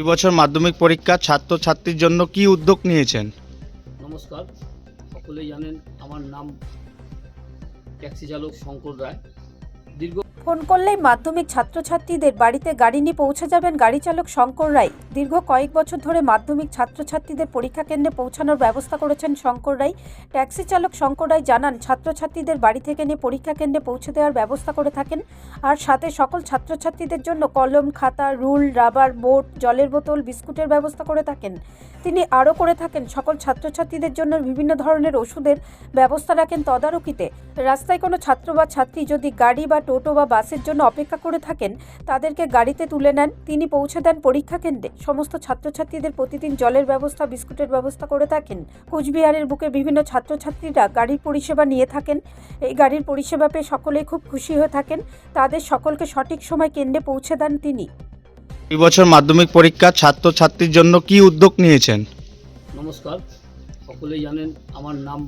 এই বছর মাধ্যমিক পরীক্ষা ছাত্রছাত্রীর জন্য কি উদ্যোগ নিয়েছেন? নমস্কার, সকলেই জানেন আমার নাম ট্যাক্সি চালক শঙ্কর রায়। ফোন করলেই মাধ্যমিক ছাত্রছাত্রীদের বাড়িতে গাড়ি নিয়ে পৌঁছে যাবেন গাড়ি চালক শঙ্কর রায়। দীর্ঘ কয়েক বছর ধরে মাধ্যমিক ছাত্রছাত্রীদের পরীক্ষা কেন্দ্রে পৌঁছানোর ব্যবস্থা করেছেন শঙ্কর রায়। ট্যাক্সি চালক শঙ্কর রায় জানান, ছাত্রছাত্রীদের বাড়ি থেকে নিয়ে পরীক্ষা কেন্দ্রে পৌঁছে দেওয়ার ব্যবস্থা করে থাকেন। আর সাথে সকল ছাত্রছাত্রীদের জন্য কলম, খাতা, রুল, রাবার, বোর্ড, জলের বোতল, বিস্কুটের ব্যবস্থা করে থাকেন। তিনি আরও করে থাকেন সকল ছাত্রছাত্রীদের জন্য বিভিন্ন ধরনের ওষুধের ব্যবস্থা রাখেন তদারকিতে। রাস্তায় কোনো ছাত্র বা ছাত্রী যদি গাড়ি বা টোটো বা বাসের জন্য অপেক্ষা করে থাকেন, তাদেরকে গাড়িতে তুলে নেন। তিনি পৌঁছে দেন পরীক্ষা কেন্দ্রে। সমস্ত ছাত্রছাত্রীদের প্রতিদিন জলের ব্যবস্থা, বিস্কুটের ব্যবস্থা করে থাকেন। কুচবিহারের বুকে বিভিন্ন ছাত্রছাত্রীরা গাড়ির পরিষেবা নিয়ে থাকেন। এই গাড়ির পরিষেবা পেয়ে সকলেই খুব খুশি হয়ে থাকেন। তাদের সকলকে সঠিক সময় কেন্দ্রে পৌঁছে দেন তিনি। এই বছর মাধ্যমিক পরীক্ষা ছাত্রছাত্রীর জন্য কি উদ্যোগ নিয়েছেন? নমস্কার, সকলেই জানেন আমার নাম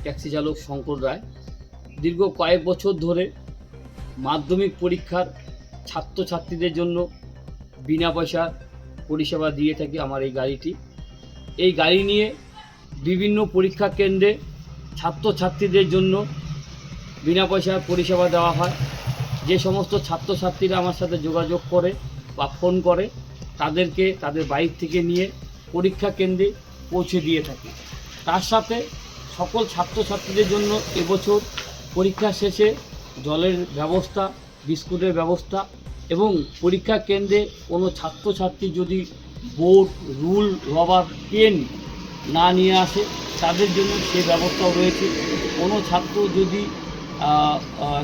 ট্যাক্সি চালক শঙ্কর রায়। দীর্ঘ কয়েক বছর ধরে মাধ্যমিক পরীক্ষার ছাত্রছাত্রীদের জন্য বিনা পয়সা পরিষেবা দিয়ে থাকে আমার এই গাড়িটি। এই গাড়ি নিয়ে বিভিন্ন পরীক্ষা কেন্দ্রে ছাত্রছাত্রীদের জন্য বিনা পয়সা পরিষেবা দেওয়া হয়। যে সমস্ত ছাত্রছাত্রীরা আমার সাথে যোগাযোগ করে বা ফোন করে, তাদেরকে তাদের বাইক থেকে নিয়ে পরীক্ষা কেন্দ্রে পৌঁছে দিয়ে থাকি। তার সাথে সকল ছাত্রছাত্রীদের জন্য এবছর পরীক্ষা শেষে জলের ব্যবস্থা, বিস্কুটের ব্যবস্থা এবং পরীক্ষা কেন্দ্রে কোনো ছাত্রছাত্রী যদি বোর্ড, রুল, রবার, পেন না নিয়ে আসে, তাদের জন্য সেই ব্যবস্থাও রয়েছে। কোনো ছাত্র যদি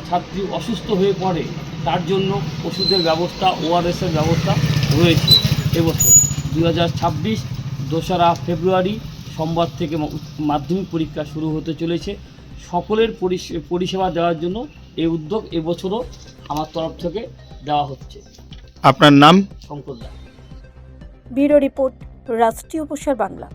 ছাত্রী অসুস্থ হয়ে পড়ে, তার জন্য ওষুধের ব্যবস্থা, ওআরএসের ব্যবস্থা রয়েছে। এবছর 2026 2রা ফেব্রুয়ারি সোমবার থেকে মাধ্যমিক পরীক্ষা শুরু হতে চলেছে। সকলের পরিষেবা দেওয়ার জন্য এই উদ্যোগ এবছরও আমার তরফ থেকে দেওয়া হচ্ছে। আপনার নাম? শঙ্কর রায়। ব্যুরো রিপোর্ট, রাষ্ট্রীয় প্রসার বাংলা।